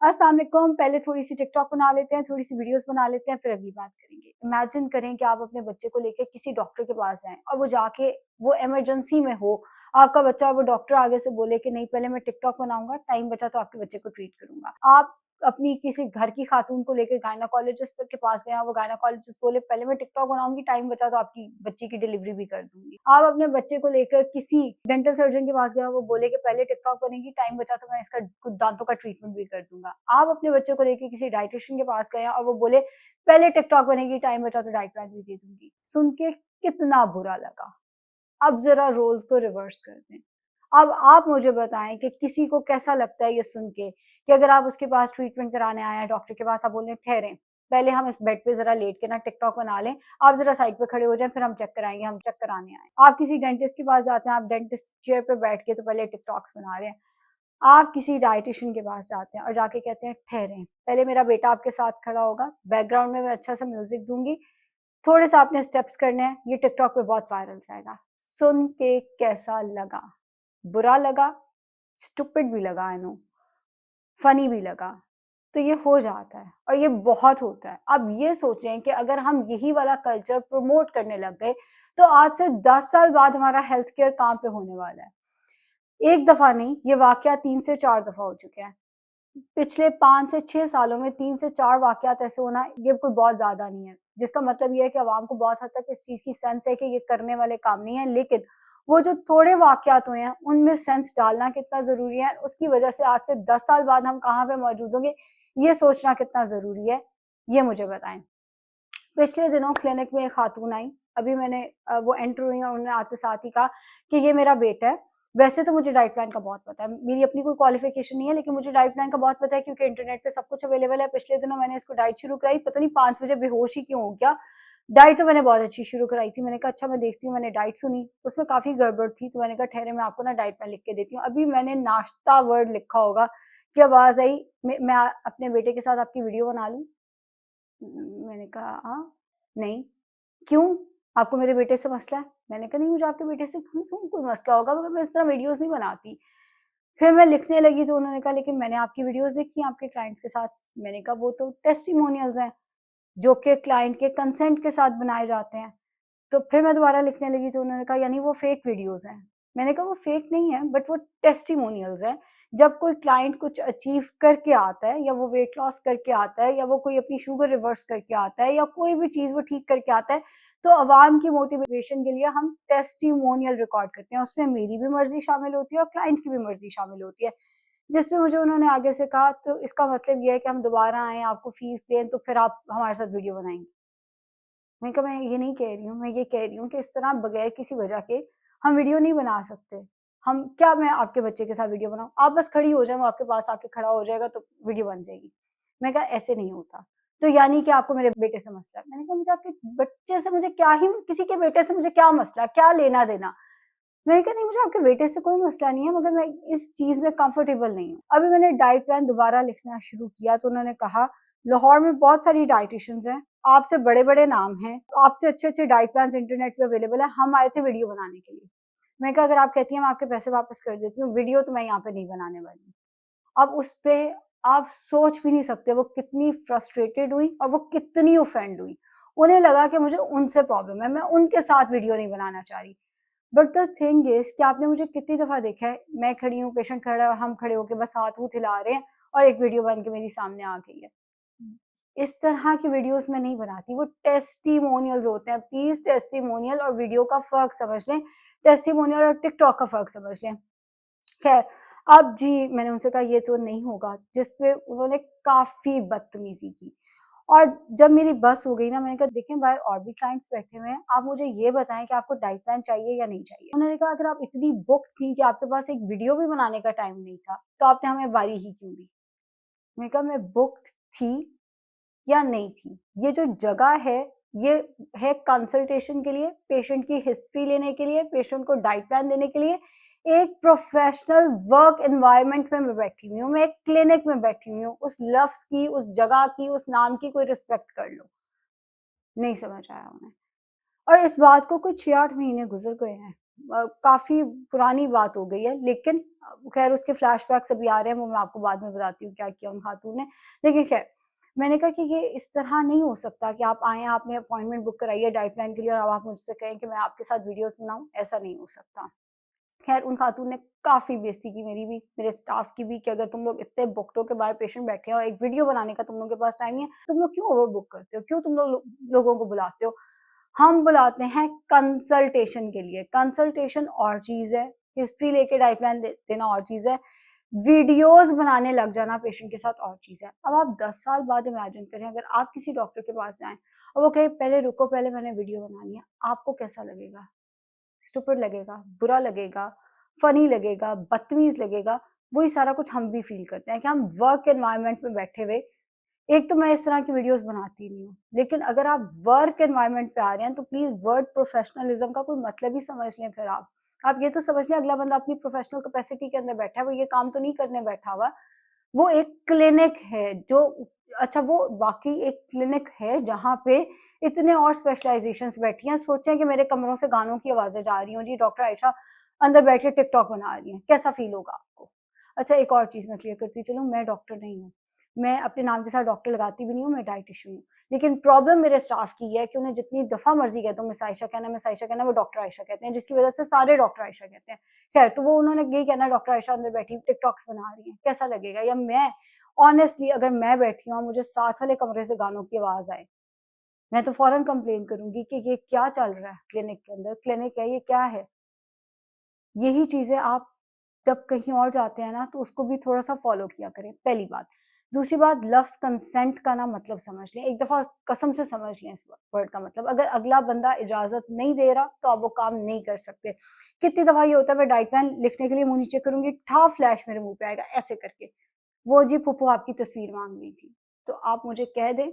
अस्सलाम वालेकुम। पहले थोड़ी-सी टिकटॉक बना लेते हैं, थोड़ी-सी वीडियोज़ बना लेते हैं, फिर अगली बात करेंगे। इमेजिन करें कि आप अपने बच्चे को लेके किसी डॉक्टर के पास जाएँ और वो जाके वो इमरजेंसी में हो, आपका बच्चा और वो डॉक्टर आगे से बोले कि नहीं पहले मैं टिकटॉक बनाऊँगा, टाइम बचा तो आपके बच्चे को ट्रीट करूँगा। आप अपनी किसी घर की खातून को लेके गायनेकोलॉजिस्ट के पास गए और वो गायनेकोलॉजिस्ट बोले पहले मैं टिकटॉक बनाऊँगी, टाइम बचा तो आपकी बच्ची की डिलीवरी भी कर दूँगी। आप अपने बच्चे को लेकर किसी डेंटल सर्जन के पास गए और वो बोले कि पहले टिकटॉक बनेगी, टाइम बचा तो मैं इसका कुछ दांतों का ट्रीटमेंट भी कर दूँगा। आप अपने बच्चे को लेके किसी डायटीशियन के पास गए और वो बोले पहले टिकटॉक बनेगी, टाइम बचा तो डाइट प्लान भी दे दूँगी। सुन के कितना बुरा लगा। अब ज़रा रोल्स को रिवर्स कर दें। अब आप मुझे बताएँ कि किसी को कैसा लगता है ये सुन के कि अगर आप उसके पास ट्रीटमेंट कराने आए हैं डॉक्टर के पास, आप बोल रहे हैं ठहरें, पहले हम इस बेड पे ज़रा लेट के ना टिकटॉक बना लें, आप ज़रा साइड पे खड़े हो जाएँ फिर हम चेक कराएँगे, हम चेक कराने आए। आप किसी डेंटिस्ट के पास जाते हैं, आप डेंटिस्ट चेयर पे बैठ के तो पहले टिकटॉक्स बना रहे हैं। आप किसी डायटीशियन के पास जाते हैं और जाके कहते हैं ठहरें, पहले मेरा बेटा आपके साथ खड़ा होगा, बैकग्राउंड में मैं अच्छा-सा म्यूज़िक दूँगी, थोड़े-से आपने स्टेप्स करने हैं, ये टिकटॉक पे बहुत वायरल जाएगा। सुन के कैसा लगा? बुरा लगा, स्टूपिड भी लगा आई नो, फनी भी लगा। तो ये हो जाता है और ये बहुत होता है। अब ये सोचें कि अगर हम यही वाला कल्चर प्रमोट करने लग गए, तो आज से 10 साल बाद हमारा हेल्थ केयर कहाँ पे होने वाला है? एक दफ़ा नहीं, ये वाक़या 3 से 4 दफ़ा हो चुके हैं। पिछले 5 से 6 सालों में 3 से 4 वाक़यात ऐसे होना ये कोई बहुत ज़्यादा नहीं है। जिसका मतलब ये है कि अवाम को बहुत हद तक इस चीज़ की सेंस है कि ये करने वाले काम नहीं है। लेकिन वो जो थोड़े वाक़यात हुए हैं, उनमें सेंस डालना कितना ज़रूरी है, उसकी वज़ह से आज से 10 साल बाद हम कहाँ पे मौजूद होंगे, ये सोचना कितना ज़रूरी है, ये मुझे बताएँ। पिछले दिनों क्लिनिक में एक खातून आई, अभी मैंने वो एंटर हुई और उन्होंने आते साथ ही कहा कि ये मेरा बेटा है। वैसे तो मुझे डाइट प्लान का बहुत पता है, मेरी अपनी कोई क्वालिफ़िकेशन नहीं है लेकिन मुझे डाइट प्लान का बहुत पता है क्योंकि इंटरनेट पे सब कुछ अवेलेबल है। पिछले दिनों मैंने इसको डाइट शुरू कराई, पता नहीं 5 बजे बेहोश ही क्यों हो गया। डाइट तो मैंने बहुत अच्छी शुरू कराई थी, मैंने कहा अच्छा मैं देखती हूँ, मैंने डाइट सुनी, उसमें काफ़ी गड़बड़ थी तो मैंने कहा ठहरे मैं आपको ना डाइट प्लान लिख के देती हूँ। अभी मैंने नाश्ता वर्ड लिखा होगा कि आवाज़ आई मैं अपने बेटे के साथ आपकी वीडियो बना लूँ? मैंने कहा हाँ, नहीं, क्यों? आपको मेरे बेटे से मसला है? मैंने कहा नहीं मुझे आपके बेटे से क्यों क्यों कोई मसला होगा मगर मैं इस तरह वीडियोज़ नहीं बनाती। फिर मैं लिखने लगी तो उन्होंने कहा लेकिन मैंने आपकी वीडियोज़ देखी हैं आपके क्लाइंट्स के साथ। मैंने कहा वो तो टेस्टिमोनियल्स हैं, जो कि क्लाइंट के कंसेंट के साथ बनाए जाते हैं। तो फिर मैं दोबारा लिखने लगी तो उन्होंने कहा यानी वो फेक वीडियोज़ हैं। मैंने कहा वो फेक नहीं है बट वो टेस्टिमोनियल्स हैं। जब कोई क्लाइंट कुछ अचीव करके आता है या वो वेट लॉस करके आता है या वो कोई अपनी शुगर रिवर्स करके आता है या कोई भी चीज़ वो ठीक करके आता है, तो अवाम की मोटिवेशन के लिए हम टेस्टिमोनियल रिकॉर्ड करते हैं। उसमें मेरी भी मर्ज़ी शामिल होती है और क्लाइंट की भी मर्ज़ी शामिल होती है। जिसमें मुझे उन्होंने आगे से कहा तो इसका मतलब ये है कि हम दोबारा आएँ, आपको फीस दें तो फिर आप हमारे साथ वीडियो बनाएँगे। मैंने कहा मैं ये नहीं कह रही हूँ, मैं ये कह रही हूँ कि इस तरह बगैर किसी वजह के हम वीडियो नहीं बना सकते। हम क्या मैं आपके बच्चे के साथ वीडियो बनाऊँ? आप बस खड़ी हो जाएँ, वो आपके पास आके खड़ा हो जाएगा तो वीडियो बन जाएगी। मैंने कहा ऐसे नहीं होता। तो यानी कि आपको मेरे बेटे से मसला है। मैंने कहा मुझे आपके बच्चे से मुझे क्या ही किसी के बेटे से मुझे क्या मसला, क्या लेना-देना? मैंने कहा नहीं मुझे आपके बेटे से कोई मसला नहीं है मगर मैं इस चीज़ में कंफर्टेबल नहीं हूँ। अभी मैंने डाइट प्लान दोबारा लिखना शुरू किया तो उन्होंने कहा लाहौर में बहुत सारी डायटीशियंस हैं, आपसे बड़े-बड़े नाम हैं, आपसे अच्छे-अच्छे डाइट प्लान्स इंटरनेट पे अवेलेबल है, हम आए थे वीडियो बनाने के लिए। मैंने कहा अगर आप कहती हैं मैं आपके पैसे वापस कर देती हूँ, वीडियो तो मैं यहाँ पे नहीं बनाने वाली हूँ। अब उसपे आप सोच भी नहीं सकते वो कितनी फ्रस्ट्रेटेड हुई और वो कितनी ऑफेंड हुई। उन्हें लगा कि मुझे उनसे प्रॉब्लम है, मैं उनके साथ वीडियो नहीं बनाना चाह रही। बट द थिंग इज़ कि आपने मुझे कितनी दफ़ा देखा है, मैं खड़ी हूँ, पेशेंट खड़ा है, हम खड़े होके बस हाथ-वूथ हिला रहे हैं और एक वीडियो बन के मेरे सामने आ गई है। इस तरह की वीडियोज़ मैं नहीं बनाती, वो टेस्टिमोनियल्स होते हैं। प्लीज़ टेस्टिमोनियल और वीडियो का फ़र्क समझ लें, टेस्टिमोनियल और टिकटॉक का फ़र्क समझ लें। ख़ैर, अब जी मैंने उनसे कहा ये तो नहीं होगा, जिस पे उन्होंने काफ़ी बदतमीज़ी की। और जब मेरी बस हो गई ना मैंने कहा देखिए बाहर और भी क्लाइंट्स बैठे हुए हैं, आप मुझे ये बताएँ कि आपको डाइट प्लान चाहिए या नहीं चाहिए? उन्होंने कहा अगर आप इतनी बुक्ड थी कि आपके पास एक वीडियो भी बनाने का टाइम नहीं था, तो आपने हमें बारी ही क्यों दी? मैंने कहा मैं बुक्ड थी या नहीं थी? ये जो जगह है, ये है कंसल्टेशन के लिए, पेशेंट की हिस्ट्री लेने के लिए, पेशेंट को डाइट प्लान देने के लिए। एक प्रोफ़ेशनल वर्क एनवायरनमेंट में मैं बैठी हुई हूँ, मैं एक क्लिनिक में बैठी हुई हूँ। उस लफ्ज़ की, उस जगह की, उस नाम की कोई रिस्पेक्ट कर लो। नहीं समझ आया उन्हें और इस बात को कुछ 6-8 महीने गुज़र गए हैं। काफ़ी पुरानी बात हो गई है, लेकिन ख़ैर उसके फ्लैशबैक्स अभी आ रहे हैं, वो मैं आपको बाद में बताती हूँ क्या किया उन खातून ने। लेकिन ख़ैर, मैंने कहा कि ये इस तरह नहीं हो सकता कि आप आएँ, आपने अपॉइंटमेंट बुक कराई है डाइट प्लान के लिए और अब आप मुझसे कहें कि मैं आपके साथ वीडियोज़ बनाऊँ, ऐसा नहीं हो सकता। ख़ैर उन खातून ने काफ़ी बेइज़्ज़ती की मेरी भी, मेरे स्टाफ की भी, कि अगर तुम लोग इतने बुकटों के बाहर पेशेंट बैठे हैं और एक वीडियो बनाने का तुम लोगों के पास टाइम नहीं है, तुम लोग क्यों ओवरबुक करते हो? क्यों तुम लोगों को बुलाते हो? हम बुलाते हैं कंसल्टेशन के लिए। कंसल्टेशन और चीज़ है, हिस्ट्री लेके डाइट प्लान देना और चीज़ है, वीडियोज़ बनाने लग जाना पेशेंट के साथ और चीज़ है। अब आप 10 साल बाद इमेजिन करें, अगर आप किसी डॉक्टर के पास जाएँ और वो कहे पहले रुको, पहले मैंने वीडियो बनानी है, आपको कैसा लगेगा? स्टूपिड लगेगा, बुरा लगेगा, फ़नी लगेगा, बदतमीज़ लगेगा। वही सारा कुछ हम भी फ़ील करते हैं कि हम वर्क एनवायरनमेंट में बैठे हुए, एक तो मैं इस तरह की वीडियोज़ बनाती नहीं हूँ, लेकिन अगर आप वर्क एनवायरनमेंट पे आ रहे हैं, तो प्लीज़ वर्ड प्रोफ़ेशनलिज़्म का कोई मतलब ही समझ लें फिर आप। आप ये तो समझ लें अगला बंदा अपनी प्रोफ़ेशनल कैपेसिटी के अंदर बैठा है, वो ये काम तो नहीं करने बैठा हुआ। वो एक क्लिनिक है जो, अच्छा वो वाक़ई एक क्लिनिक है जहाँ पे इतने और स्पेशलाइज़ेशंस बैठी हैं। सोचें कि मेरे कमरों से गानों की आवाज़ें जा रही हों, जी डॉक्टर आयशा अंदर बैठ के टिकटॉक बना रही हैं, कैसा फ़ील होगा आपको? अच्छा एक और चीज़ मैं क्लियर करती चलूँ, मैं डॉक्टर नहीं हूँ। मैं अपने नाम के साथ डॉक्टर लगाती भी नहीं हूँ, मैं डायटीशियन हूँ। लेकिन प्रॉब्लम मेरे स्टाफ की है कि उन्हें जितनी दफ़ा मर्ज़ी कह दो मिस आयशा कहना, वो डॉक्टर आयशा कहते हैं, जिसकी वज़ह से सारे डॉक्टर आयशा कहते हैं। खैर, तो वो उन्होंने यही कहना डॉक्टर आयशा अंदर बैठी टिकटॉक्स बना रही हैं, कैसा लगेगा? या मैं ऑनेस्टली अगर मैं बैठी हूँ और मुझे साथ वाले कमरे से गानों की आवाज़ आए, मैं तो फ़ौरन कंप्लेन करूँगी कि ये क्या चल रहा है क्लिनिक के अंदर? क्लिनिक है, ये क्या है? यही चीज़ें आप जब कहीं और जाते हैं ना, तो उसको भी थोड़ा-सा फ़ॉलो किया करें, पहली बात। दूसरी बात, लफ्ज़ कंसेंट का ना मतलब समझ लें, एक दफ़ा कसम से समझ लें इस वर्ड का मतलब। अगर अगला बंदा इजाज़त नहीं दे रहा, तो आप वो काम नहीं कर सकते। कितनी दफ़ा ये होता है, मैं डाइट प्लान लिखने के लिए मुँह नीचे करूँगी, ठा फ्लैश मेरे मुँह पे आएगा, ऐसे करके। वो जी फूफू आपकी तस्वीर माँग रही थी। तो आप मुझे कह दें,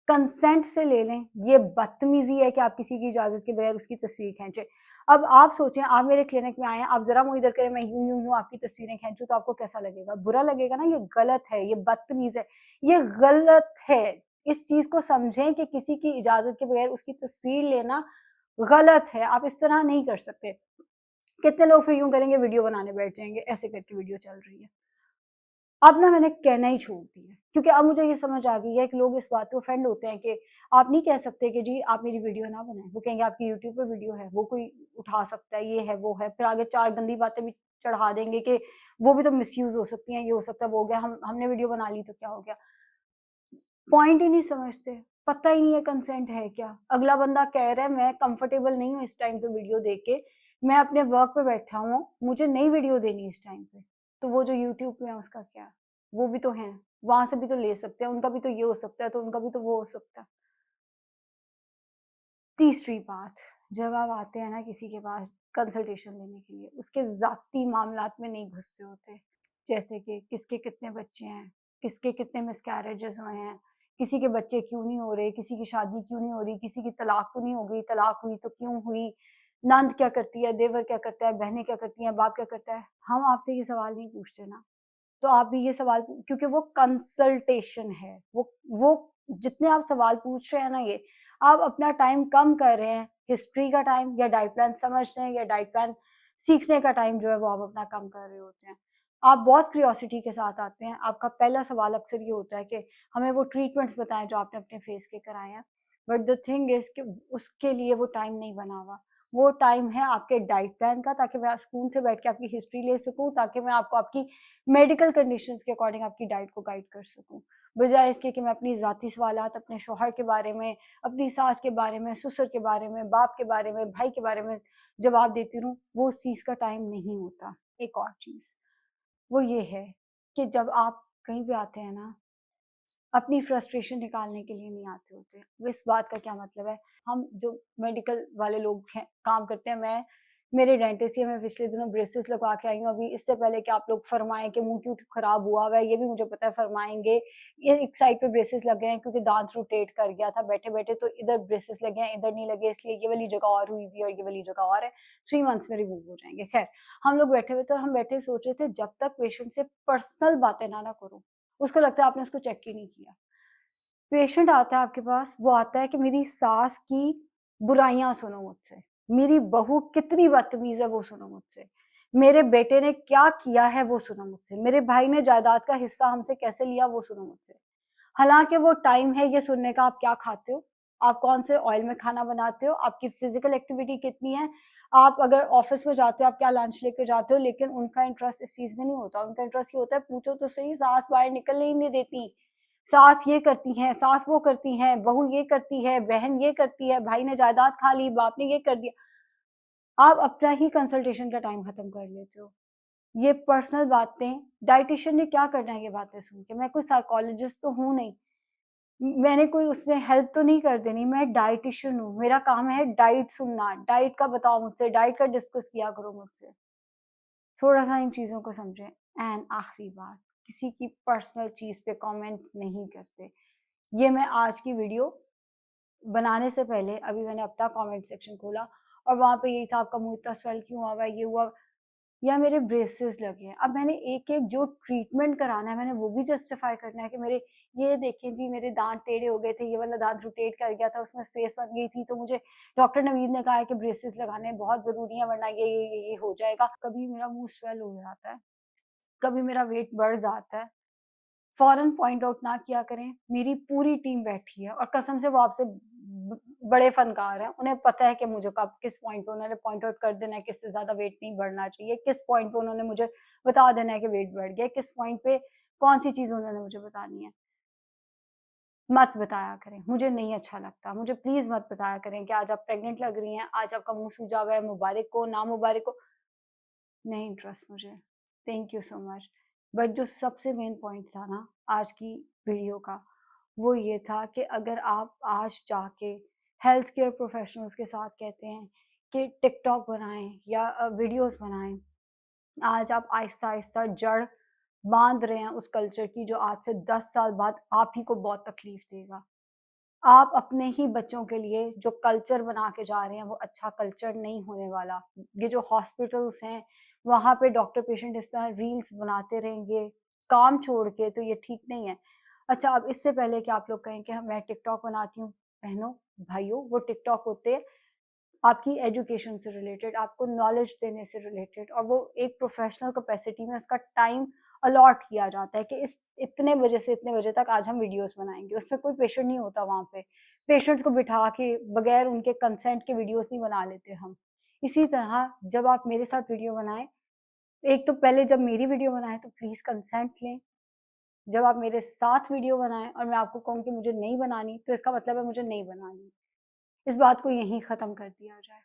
कंसेंट से ले लें, ये बदतमीज़ी है कि आप किसी की इजाज़त के बगैर उसकी तस्वीर खींचे। अब आप सोचें, आप मेरे क्लिनिक में आए हैं, आप ज़रा मुँह इधर करें, मैं यूँ आपकी तस्वीरें खींचूँ, तो आपको कैसा लगेगा? बुरा लगेगा ना, ये गलत है, ये बदतमीज़ है, ये गलत है। इस चीज़ को समझें कि किसी की इजाज़त के बगैर उसकी तस्वीर लेना गलत है, आप इस तरह नहीं कर सकते। कितने लोग फिर यूँ करेंगे, वीडियो बनाने बैठ जाएँगे, ऐसे करके वीडियो चल रही है। अब ना मैंने कहना ही छोड़ दिया है, क्योंकि अब मुझे ये समझ आ गई है कि लोग इस बात पे ऑफेंड होते हैं कि आप नहीं कह सकते कि जी आप मेरी वीडियो ना बनाएँ। वो कहेंगे आपकी यूट्यूब पे वीडियो है, वो कोई उठा सकता है, ये है, वो है। फिर आगे 4 गंदी बातें भी चढ़ा देंगे कि वो भी तो मिसयूज़ हो सकती हैं, ये हो सकता है, वो हो गया, हमने वीडियो बना ली तो क्या हो गया? पॉइंट ही नहीं समझते, पता ही नहीं है कंसेंट है क्या? अगला बंदा कह रहा है मैं कंफर्टेबल नहीं हूँ इस टाइम पे वीडियो देख के, मैं अपने वर्क पे बैठा हूँ, मुझे नई वीडियो देनी है इस टाइम पे। तो वो जो यूट्यूब पे है उसका क्या? वो भी तो हैं, वहाँ से भी तो ले सकते हैं, उनका भी तो ये हो सकता है, तो उनका भी तो वो हो सकता है। तीसरी बात, जब आप आते हैं ना किसी के पास कंसल्टेशन लेने के लिए, उसके ज़ाती मामलात में नहीं घुसते होते। जैसे कि किसके कितने बच्चे हैं, किसके कितने मिसकैरेजेज़ हुए हैं, किसी के बच्चे क्यों नहीं हो रहे, किसी की शादी क्यों नहीं हो रही, किसी की तलाक तो नहीं हो गई, तलाक हुई तो क्यों हुई, नंद क्या करती है, देवर क्या करता है, बहनें क्या करती हैं, बाप क्या करता है। हम आपसे ये सवाल नहीं पूछते ना, तो आप भी ये सवाल क्योंकि वो कंसल्टेशन है, वो जितने आप सवाल पूछ रहे हैं ना ये, आप अपना टाइम कम कर रहे हैं, हिस्ट्री का टाइम या डाइट प्लान समझने या डाइट प्लान सीखने का टाइम जो है वो आप अपना कम कर रहे होते हैं। आप बहुत क्यूरियोसिटी के साथ आते हैं, आपका पहला सवाल अक्सर ये होता है कि हमें वो ट्रीटमेंट्स बताएँ जो आपने अपने फेस के कराए हैं। बट द थिंग इज़ कि उसके लिए वो टाइम नहीं बना हुआ। वो टाइम है आपके डाइट प्लान का, ताकि मैं सुकून से बैठ के आपकी हिस्ट्री ले सकूँ, ताकि मैं आपको आपकी मेडिकल कंडीशंस के अकॉर्डिंग आपकी डाइट को गाइड कर सकूँ। बजाए इसके कि मैं अपनी ज़ाती सवालात अपने शौहर के बारे में, अपनी सास के बारे में, ससुर के बारे में, बाप के बारे में, भाई के बारे में जवाब देती रहूँ, वो उस चीज़ का टाइम नहीं होता। एक और चीज़, वो ये है कि जब आप कहीं पे आते हैं ना, अपनी फ्रस्ट्रेशन निकालने के लिए नहीं आते होते। अब इस बात का क्या मतलब है, हम जो मेडिकल वाले लोग हैं, काम करते हैं, मेरे डेंटिस्ट ही मैं पिछले दिनों ब्रेसेस लगवा के आई हूँ अभी, इससे पहले कि आप लोग फरमाएँ कि मुँह क्यों खराब हुआ हुआ है, ये भी मुझे पता है फरमाएँगे। ये एक साइड पे ब्रेसेस लग गए हैं क्योंकि दाँत रोटेट कर गया था बैठे-बैठे, तो इधर ब्रेसेस लगे हैं, इधर नहीं लगे, इसलिए ये वाली जगह और हुई हुई है और ये वाली जगह और है। 3 मंथ्स में रिमूव हो जाएँगे। ख़ैर, हम लोग बैठे हुए थे और हम बैठे सोच रहे थे जब तक पेशेंट से पर्सनल बातें ना करो, उसको लगता है आपने उसको चेक ही नहीं किया। पेशेंट आता है आपके पास, वो आता है कि मेरी सास की बुराइयाँ सुनो मुझसे। मेरी बहू कितनी बदतमीज़ है वो सुनो मुझसे। मेरे बेटे ने क्या किया है वो सुनो मुझसे। मेरे भाई ने जायदाद का हिस्सा हमसे कैसे लिया वो सुनो मुझसे। हालाँकि वो टाइम है ये सुनने का आप क्या खाते हो, आप कौन से ऑयल में खाना बनाते हो, आपकी फ़िज़िकल एक्टिविटी कितनी है, आप अगर ऑफ़िस में जाते हो आप क्या लंच लेके जाते हो, लेकिन उनका इंटरेस्ट इस चीज़ में नहीं होता। उनका इंटरेस्ट ये होता है पूछो तो सही सास बाहर निकलने ही नहीं देती, सास ये करती हैं, सास वो करती हैं, बहू ये करती है, बहन ये करती है, भाई ने जायदाद खा ली, बाप ने ये कर दिया। आप अपना ही कंसल्टेशन का टाइम खत्म कर लेते हो। ये पर्सनल बातें डायटीशियन ने क्या करना है ये बातें सुन के? मैं कोई साइकोलॉजिस्ट तो हूँ नहीं। मैंने कोई उसमें हेल्प तो नहीं कर देनी, मैं डायटीशियन हूँ। मेरा काम है डाइट सुनना, डाइट का बताओ मुझसे, डाइट का डिस्कस किया करो मुझसे। थोड़ा-सा इन चीज़ों को समझें। एंड आखिरी बात, किसी की पर्सनल चीज़ पे कमेंट नहीं करते। ये मैं आज की वीडियो बनाने से पहले अभी मैंने अपना कमेंट सेक्शन खोला और वहाँ पे यही था आपका मुँह इतना स्वेल क्यों हुआ हुआ है, ये हुआ या मेरे ब्रेसेस लगे हैं। अब मैंने एक-एक जो ट्रीटमेंट कराना है मैंने वो भी जस्टिफाई करना है कि मेरे ये देखें जी मेरे दाँत टेढ़े हो गए थे, ये वाला दाँत रोटेट कर गया था, उसमें स्पेस बन गई थी तो मुझे डॉक्टर नवीद ने कहा है कि ब्रेसेस लगाने बहुत ज़रूरी है वरना ये हो जाएगा। कभी मेरा मुँह स्वेल हो जाता है, कभी मेरा वेट बढ़ जाता है। फ़ौरन पॉइंट आउट ना किया करें। मेरी पूरी टीम बैठी है और कसम से वो आपसे बड़े फ़नकार हैं। उन्हें पता है कि मुझे कब किस पॉइंट पे उन्होंने पॉइंट आउट कर देना है कि इससे ज़्यादा वेट नहीं बढ़ना चाहिए, किस पॉइंट पे उन्होंने मुझे बता देना है कि वेट बढ़ गया है, किस पॉइंट पे कौन-सी चीज़ उन्होंने मुझे बतानी है। मत बताया करें, मुझे नहीं अच्छा लगता। मुझे प्लीज़ मत बताया करें कि आज आप प्रेग्नेंट लग रही हैं, आज आपका मुँह सूजा हुआ है, मुबारक हो, ना मुबारक हो। नहीं इंटरेस्ट मुझे। Thank you so much. But जो सबसे मेन पॉइंट था ना आज की वीडियो का, वो ये था कि अगर आप आज जाके हेल्थ केयर प्रोफेशनल्स के साथ कहते हैं कि टिकटॉक बनाएँ या वीडियोज़ बनाएँ, आज आप आहिस्ता-आहिस्ता जड़ बाँध रहे हैं उस कल्चर की जो आज से 10 साल बाद आप ही को बहुत तकलीफ देगा। आप अपने ही बच्चों के लिए जो कल्चर बना के जा रहे हैं वो अच्छा कल्चर नहीं होने वाला। ये जो हॉस्पिटल्स हैं, वहाँ पे डॉक्टर पेशेंट इस तरह रील्स बनाते रहेंगे, काम छोड़ के तो ये ठीक नहीं है। अच्छा अब इससे पहले कि आप लोग कहें कि मैं टिकटॉक बनाती हूँ, बहनों, भाइयों वो टिकटॉक होते हैं आपकी एजुकेशन से रिलेटेड, आपको नॉलेज देने से रिलेटेड और वो एक प्रोफ़ेशनल कैपेसिटी में उसका टाइम अलॉट किया जाता है कि इस इतने बजे से इतने बजे तक आज हम वीडियोज़ बनाएँगे। उसमें कोई पेशेंट नहीं होता वहाँ पे। पेशेंट्स को बिठा के बगैर उनके कंसेंट के वीडियोज़ नहीं बना लेते हम। इसी तरह जब आप मेरे साथ वीडियो बनाएँ, एक तो पहले जब मेरी वीडियो बनाएँ तो प्लीज़ कंसेंट लें। जब आप मेरे साथ वीडियो बनाएँ और मैं आपको कहूँ कि मुझे नहीं बनानी, तो इसका मतलब है मुझे नहीं बनानी। इस बात को यहीं ख़त्म कर दिया जाए।